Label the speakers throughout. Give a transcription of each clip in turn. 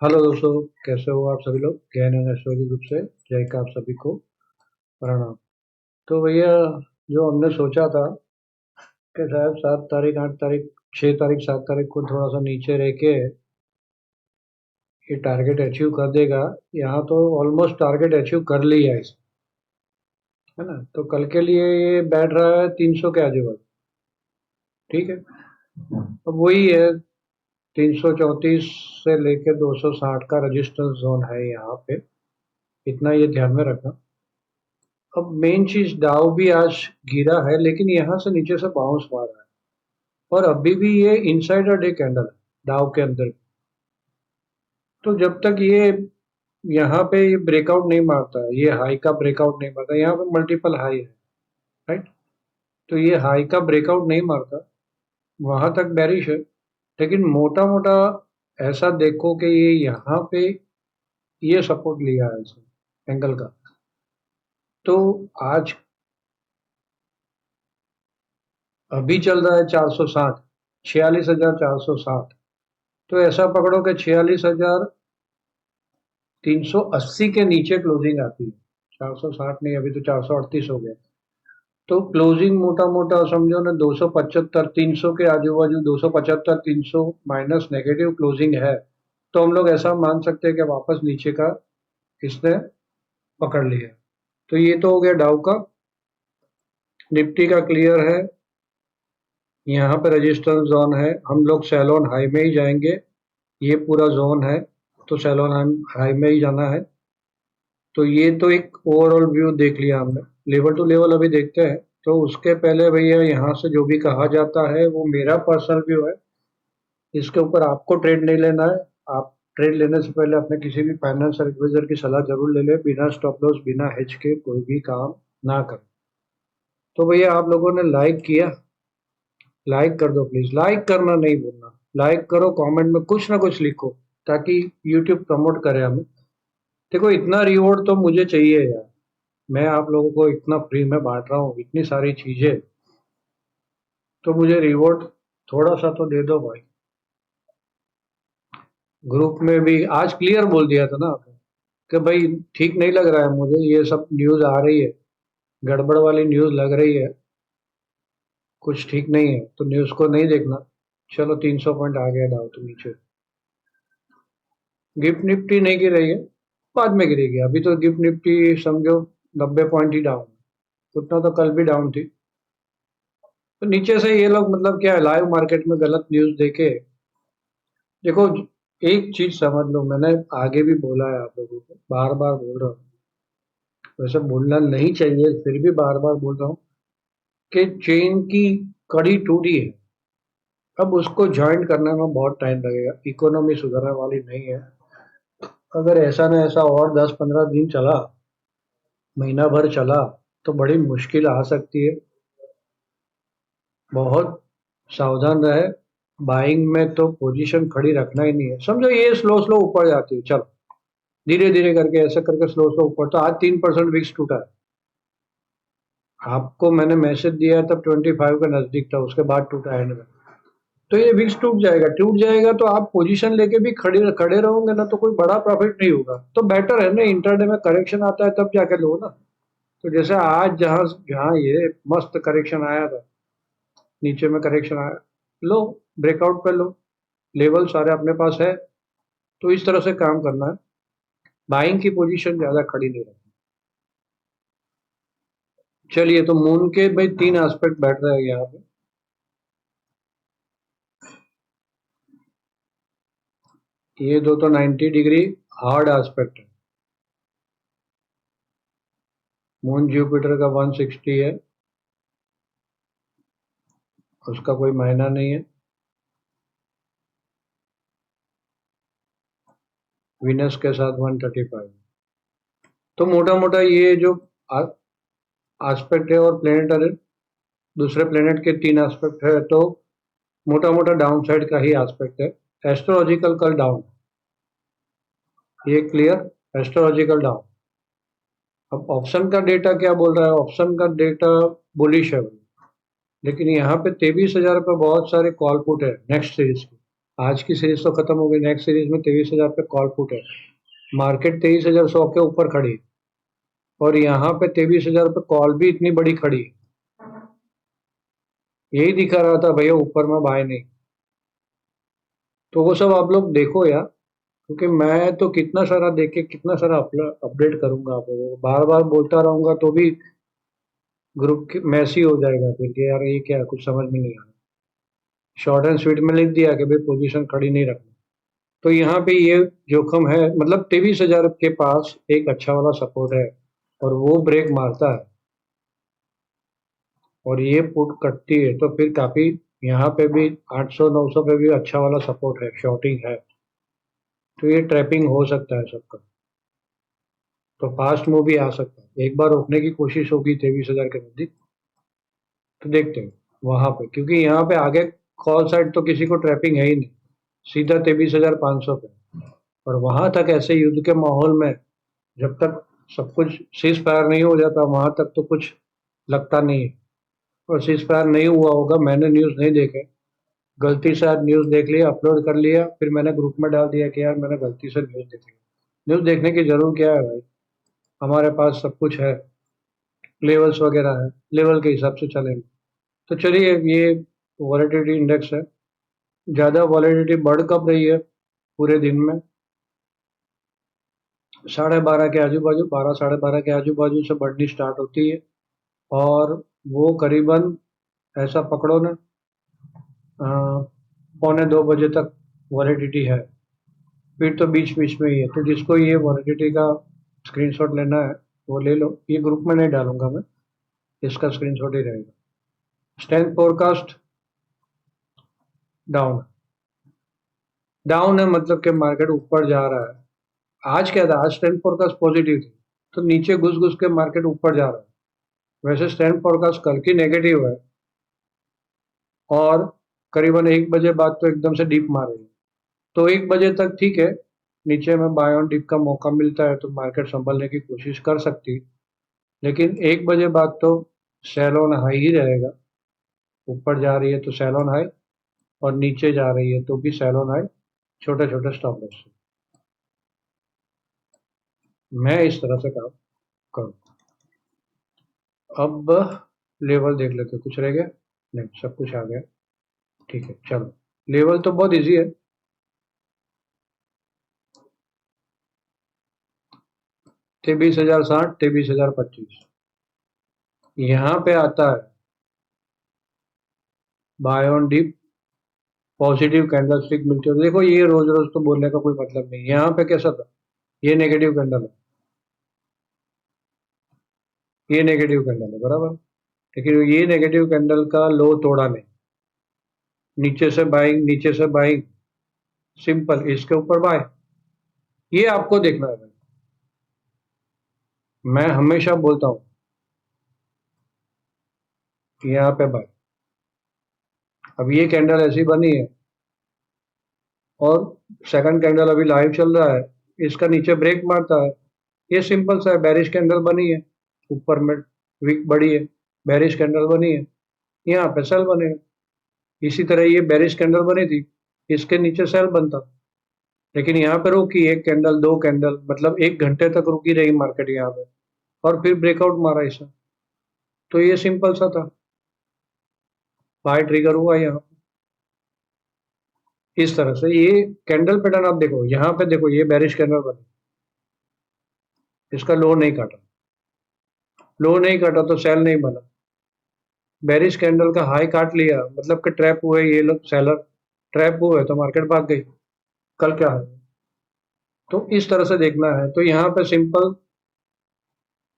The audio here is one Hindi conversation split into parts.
Speaker 1: हेलो दोस्तों, कैसे हो आप सभी लोग। ज्ञान एंड एस्ट्रोलॉजी ग्रुप से जय का आप सभी को प्रणाम। तो भैया, जो हमने सोचा था कि शायद 7 तारीख 8 तारीख 6 तारीख 7 तारीख को थोड़ा सा नीचे रह के ये टारगेट अचीव कर देगा। यहाँ तो ऑलमोस्ट टारगेट अचीव कर लिया है है ना। तो कल के लिए ये बैठ रहा है 300 के आजू बाजू। ठीक है, अब वही है, 334 से लेके 260 का रजिस्टेंस जोन है यहाँ पे। इतना ये ध्यान में रखना। अब मेन चीज, डाउ भी आज गिरा है लेकिन यहाँ से नीचे से बाउंस मार रहा है और अभी भी ये इनसाइडर डे कैंडल है डाउ के अंदर। तो जब तक ये यहाँ पे ये ब्रेकआउट नहीं मारता, ये हाई का ब्रेकआउट नहीं मारता, यहाँ पे मल्टीपल हाई है, राइट। तो ये हाई का ब्रेकआउट नहीं मारता, वहां तक बेरिश है। लेकिन मोटा मोटा ऐसा देखो कि ये यहाँ पे ये सपोर्ट लिया है इसने एंगल का। तो आज अभी चल रहा है 460, 46,460। तो ऐसा पकड़ो कि 46,380 के नीचे क्लोजिंग आती है। 460 नहीं, अभी तो 438 हो गया। तो क्लोजिंग मोटा मोटा समझो ना, 275 300 के आजू बाजू, 275 300 माइनस नेगेटिव क्लोजिंग है। तो हम लोग ऐसा मान सकते हैं कि वापस नीचे का इसने पकड़ लिया। तो ये तो हो गया डाउ का। निफ्टी का क्लियर है, यहाँ पे रेजिस्टेंस जोन है, हम लोग सेलोन हाई में ही जाएंगे। ये पूरा जोन है तो सेलोन हाई में ही जाना है। तो ये तो एक ओवरऑल व्यू देख लिया हमने। लेवल टू लेवल अभी देखते हैं। तो उसके पहले भैया, यहाँ से जो भी कहा जाता है वो मेरा पर्सनल व्यू है। इसके ऊपर आपको ट्रेड नहीं लेना है। आप ट्रेड लेने से पहले अपने किसी भी फाइनेंशियल एडवाइजर की सलाह जरूर ले लें। बिना स्टॉप लॉस बिना हेज के कोई भी काम ना करें। तो भैया, आप लोगों ने लाइक किया, लाइक कर दो प्लीज। लाइक करना नहीं भूलना, लाइक करो, कमेंट में कुछ ना कुछ लिखो ताकि यूट्यूब प्रमोट करे हमें। देखो, इतना रिवॉर्ड तो मुझे चाहिए यार। मैं आप लोगों को इतना फ्री में बांट रहा हूँ इतनी सारी चीजें, तो मुझे रिवॉर्ड थोड़ा सा तो दे दो भाई। ग्रुप में भी आज क्लियर बोल दिया था ना आपने कि भाई ठीक नहीं लग रहा है मुझे, ये सब न्यूज आ रही है, गड़बड़ वाली न्यूज लग रही है, कुछ ठीक नहीं है, तो न्यूज को नहीं देखना। चलो, 300 पॉइंट आ गया डाउन तो नीचे। गिफ्ट निफ्टी नहीं गिर रही है, बाद में गिरेगी। अभी तो गिफ्ट निफ्टी समझो 90 पॉइंट ही डाउन, उतना तो कल भी डाउन थी। तो नीचे से ये लोग मतलब क्या है, लाइव मार्केट में गलत न्यूज देके। देखो, एक चीज समझ लो, मैंने आगे भी बोला है आप लोगों को, बार बार बोल रहा हूँ, वैसे बोलना नहीं चाहिए फिर भी बार बार बोल रहा हूँ कि चेन की कड़ी टूटी है। अब उसको ज्वाइन करने में बहुत टाइम लगेगा, इकोनॉमी सुधरने वाली नहीं है। अगर ऐसा न ऐसा और 10-15 दिन चला, महीना भर चला, तो बड़ी मुश्किल आ सकती है। बहुत सावधान रहे। बाइंग में तो पोजीशन खड़ी रखना ही नहीं है। समझो ये स्लो स्लो ऊपर जाती है, चलो धीरे धीरे करके ऐसे करके स्लो स्लो ऊपर। तो आज 3% विक्स टूटा है। आपको मैंने मैसेज दिया है तब 25 के नजदीक था, उसके बाद टूटा एंड में। तो ये विक्स टूट जाएगा तो आप पोजीशन लेके भी खड़े खड़े रहोगे ना, तो कोई बड़ा प्रॉफिट नहीं होगा। तो बेटर है ना, इंटरडे में करेक्शन आता है तब जाके लो ना। तो जैसे आज जहां जहां ये मस्त करेक्शन आया था, नीचे में करेक्शन आया, लो, ब्रेकआउट कर लो, लेवल सारे अपने पास है। तो इस तरह से काम करना है, बाइंग की पोजीशन ज्यादा खड़ी नहीं रखनी। चलिए, तो मून के भाई 3 एस्पेक्ट बैठ रहे हैं यहाँ पे। ये दो तो 90 डिग्री हार्ड एस्पेक्ट है। मून जुपिटर का 160 है, उसका कोई मायना नहीं है। विनस के साथ 135। तो मोटा मोटा ये जो एस्पेक्ट है, और प्लेनेटरी दूसरे प्लेनेट के 3 एस्पेक्ट है, तो मोटा मोटा डाउन साइड का ही एस्पेक्ट है। एस्ट्रोलॉजिकल कल डाउन, ये क्लियर, एस्ट्रोलॉजिकल डाउन। अब ऑप्शन का डेटा क्या बोल रहा है, ऑप्शन का डेटा बुलिश है, लेकिन यहाँ पे 23,000 पे बहुत सारे कॉल पुट है नेक्स्ट सीरीज की। आज की सीरीज तो खत्म हो गई, नेक्स्ट सीरीज में 23,000 पे कॉल पुट है। मार्केट 23,100 के ऊपर खड़ी है और यहाँ पे 23,000 पे कॉल भी इतनी बड़ी खड़ी है। यही दिखा रहा था भैया, ऊपर में बाय नहीं। तो वो सब आप लोग देखो यार, क्योंकि मैं तो कितना सारा देख के कितना सारा अपडेट करूंगा आप लोगों को, बार बार बोलता रहूंगा तो भी ग्रुप मैसी हो जाएगा फिर कि यार ये क्या, कुछ समझ में नहीं आ रहा। शॉर्ट एंड स्वीट में लिख दिया कि भाई पोजीशन खड़ी नहीं रखनी। तो यहाँ पे ये जोखिम है, मतलब 23,000 के पास एक अच्छा वाला सपोर्ट है और वो ब्रेक मारता है और ये पुट कटती है तो फिर काफी, यहाँ पे भी 800-900 पे भी अच्छा वाला सपोर्ट है, शॉर्टिंग है। तो ये ट्रैपिंग हो सकता है सबका, तो फास्ट मूव भी आ सकता है। एक बार रोकने की कोशिश होगी 23,000 के नजदीक, तो देखते हैं वहां पे, क्योंकि यहाँ पे आगे कॉल साइड तो किसी को ट्रैपिंग है ही नहीं, सीधा 23,500 पे। और वहां तक ऐसे युद्ध के माहौल में जब तक सब कुछ सीज फायर नहीं हो जाता वहां तक तो कुछ लगता नहीं है। और सीज फायर नहीं हुआ होगा, मैंने न्यूज नहीं देखे, गलती से आज न्यूज देख लिया, अपलोड कर लिया, फिर मैंने ग्रुप में डाल दिया कि यार मैंने गलती से न्यूज देख लिया। न्यूज देखने की जरूर क्या है भाई, हमारे पास सब कुछ है, लेवल्स वगैरह है, लेवल के हिसाब से चलेंगे। तो चलिए, ये वॉलेटिलिटी इंडेक्स है। ज़्यादा वॉलेटिलिटी बढ़ कब रही है पूरे दिन में? 12:30 के आजू बाजू, 12 साढ़े 12 के आजू बाजू से बढ़नी स्टार्ट होती है और वो करीबन ऐसा पकड़ो ना, 1:45 तक वॉलेटिलिटी है। फिर तो बीच बीच में ही है, तो जिसको ये वॉलेटिलिटी का स्क्रीनशॉट लेना है वो ले लो। ये ग्रुप में नहीं डालूंगा मैं, इसका स्क्रीनशॉट ही रहेगा। स्ट्रेंथ फोरकास्ट डाउन, डाउन है मतलब कि मार्केट ऊपर जा रहा है। आज क्या था, आज स्ट्रेंथ फोरकास्ट पॉजिटिव थी, तो नीचे घुस घुस के मार्केट ऊपर जा रहा है। वैसे स्ट्रेंथ फोरकास्ट कल की नेगेटिव है और करीबन 1 बजे बाद तो एकदम से डीप मार रही है। तो 1 बजे तक ठीक है, नीचे में बाय ऑन डिप का मौका मिलता है तो मार्केट संभलने की कोशिश कर सकती है। लेकिन 1 बजे बाद तो सेल ऑन हाई ही रहेगा। ऊपर जा रही है तो सेल ऑन हाई, और नीचे जा रही है तो भी सेल ऑन हाई, छोटे छोटे स्टॉप लॉस। मैं इस तरह से काम करूँ। अब लेवल देख लेते, कुछ रह गया नहीं, सब कुछ आ गया। ठीक है, चलो लेवल तो बहुत इजी है। 23,060, 23,025 यहाँ पे आता है buy on dip, positive candle stick मिलती है। तो देखो, ये रोज रोज तो बोलने का कोई मतलब नहीं। यहाँ पे कैसा था, ये नेगेटिव कैंडल है, ये नेगेटिव कैंडल है बराबर, लेकिन ये नेगेटिव कैंडल का लो तोड़ा नहीं, नीचे से बाइंग, नीचे से बाइंग, सिंपल, इसके ऊपर बाय। ये आपको देखना है भाई, मैं हमेशा बोलता हूँ यहाँ पे बाय। अब ये कैंडल ऐसी बनी है और सेकंड कैंडल अभी लाइव चल रहा है, इसका नीचे ब्रेक मारता है, ये सिंपल सा है, बेरिश कैंडल बनी है, ऊपर में विक बड़ी है, बेरिश कैंडल बनी है, यहाँ पे सेल बनेगा। इसी तरह ये बेरिश कैंडल बनी थी, इसके नीचे सेल बनता, लेकिन यहाँ पे रुकी, एक कैंडल, दो कैंडल, मतलब 1 घंटे तक रुकी रही मार्केट यहाँ पे, और फिर ब्रेकआउट मारा इसने। तो ये सिंपल सा था, बाय ट्रिगर हुआ यहाँ इस तरह से। ये कैंडल पैटर्न आप देखो, यहाँ पे देखो, ये बेरिश कैंडल बनी, इसका लो नहीं काटा, लो नहीं काटा तो सेल नहीं बना। बेरिश कैंडल का हाई काट लिया, मतलब कि ट्रैप हुए ये लोग, सेलर ट्रैप हुए तो मार्केट भाग गई। कल क्या है, तो इस तरह से देखना है। तो यहाँ पे सिंपल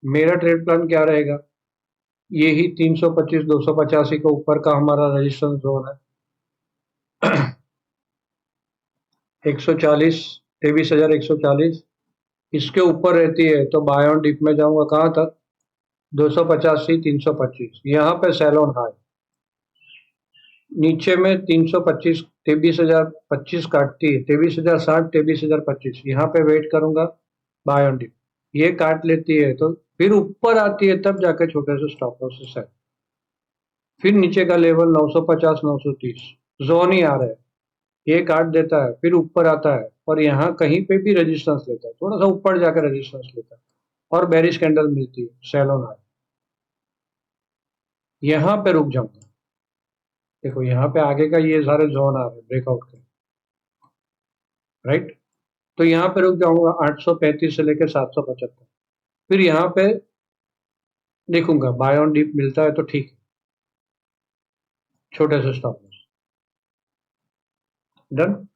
Speaker 1: मेरा ट्रेड प्लान क्या रहेगा, यही 325-285 के ऊपर का हमारा रजिस्टेंस जोन है। 140, 23,140, इसके ऊपर रहती है तो बाय ऑन डिप में जाऊंगा कहाँ तक, 285, 325, यहाँ पे सेल ऑन हाई। नीचे में 325, 23,025 काटती है, 23,060, 23,025, यहाँ पे वेट करूंगा बाय ऑन डिप। ये काट लेती है तो फिर ऊपर आती है, तब जाके छोटे से स्टॉप लॉस से सेट। फिर नीचे का लेवल 950, 930 जोन ही आ रहा है। ये काट देता है, फिर ऊपर आता है और यहाँ कहीं पे भी रेजिस्टेंस लेता है, थोड़ा सा ऊपर जाकर रेजिस्टेंस लेता है और बेरिश कैंडल मिलती है, सेल ऑन हाई। यहाँ पे रुक जाऊंगा। देखो यहाँ पे आगे का ये सारे जोन आ रहे हैं ब्रेकआउट के, राइट। तो यहाँ पे रुक जाऊंगा 835 से लेकर 775। फिर यहाँ पे देखूंगा बाय ऑन डीप मिलता है तो ठीक है, छोटे से stop loss. Done,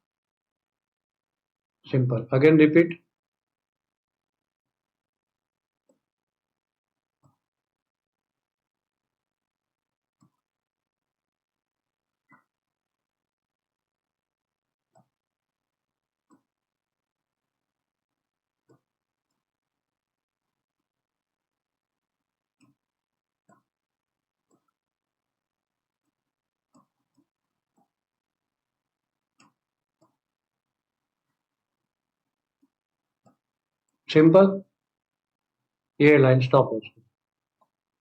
Speaker 1: simple. Again repeat. Simple. ये लाइन स्टॉप लॉस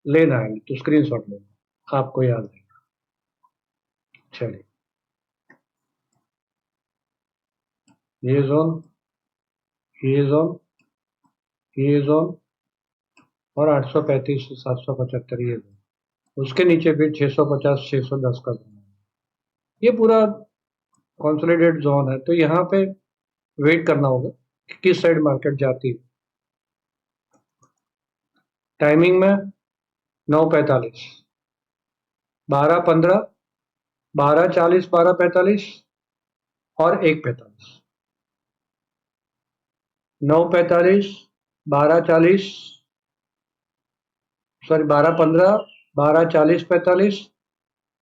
Speaker 1: लेना है तो स्क्रीनशॉट लेना, आपको याद रहेगा। चलिए, ये जोन, ये जोन, ये जोन और 835 से 775 ये जोन, उसके नीचे फिर 650 610 का जोन है। ये पूरा कंसोलिडेट जोन है, तो यहाँ पे वेट करना होगा कि किस साइड मार्केट जाती है। टाइमिंग में 9:45, 12:15, 12:40, 12:45 और 1:45। 9:45, 12:40, सॉरी 12:15, 12:40, 45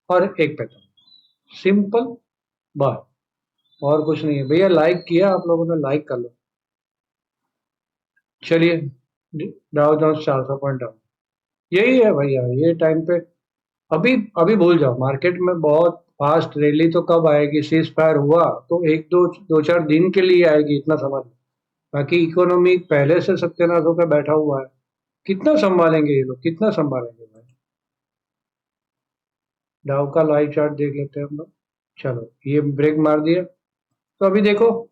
Speaker 1: और 1:45। सिंपल बात, और कुछ नहीं है भैया। लाइक किया आप लोगों ने, लाइक कर लो। चलिए, डाउ जोन्स 400 पॉइंट डाउन, यही है भैया ये टाइम पे। अभी अभी भूल जाओ, मार्केट में बहुत फास्ट रैली तो कब आएगी, सीज फायर हुआ तो एक दो दो चार दिन के लिए आएगी, इतना समझ लो। बाकी इकोनॉमी पहले से सत्यानाश होकर बैठा हुआ है। कितना संभालेंगे ये लोग, कितना संभालेंगे भाई। डाउ का लाइव चार्ट देख लेते हैं हम लोग। चलो, ये ब्रेक मार दिया, तो अभी देखो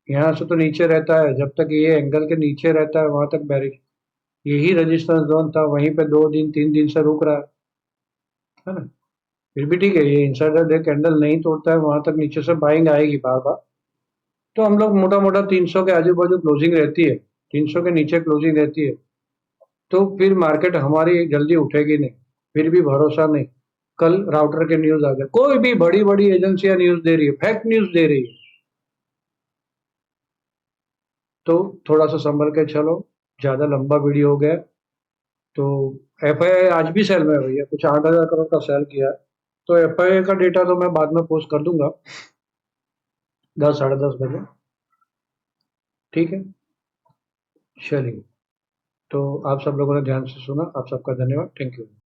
Speaker 1: यहाँ से तो नीचे रहता है, जब तक ये एंगल के नीचे रहता है वहां तक बेरिश। यही रेजिस्टेंस जोन था, वहीं पे 2 दिन 3 दिन से रुक रहा है ना। फिर भी ठीक है, ये इंसाइडर डे कैंडल नहीं तोड़ता है वहां तक, नीचे से बाइंग आएगी बार बार। तो हम लोग मोटा मोटा 300 के आजू बाजू क्लोजिंग रहती है, 300 के नीचे क्लोजिंग रहती है, तो फिर मार्केट हमारी जल्दी उठेगी नहीं। फिर भी भरोसा नहीं। कल राउटर के न्यूज आ गए, कोई भी बड़ी बड़ी एजेंसियां न्यूज दे रही है, फैक्ट न्यूज दे रही है, तो थोड़ा सा संभल के चलो। ज्यादा लंबा वीडियो हो गया, तो एफआईआई आज भी सेल में है भैया, कुछ 8,000 करोड़ का सेल किया है। तो एफआईआई का डेटा तो मैं बाद में पोस्ट कर दूंगा 10 साढ़े 10 बजे, ठीक है। चलिए, तो आप सब लोगों ने ध्यान से सुना, आप सबका धन्यवाद, थैंक यू।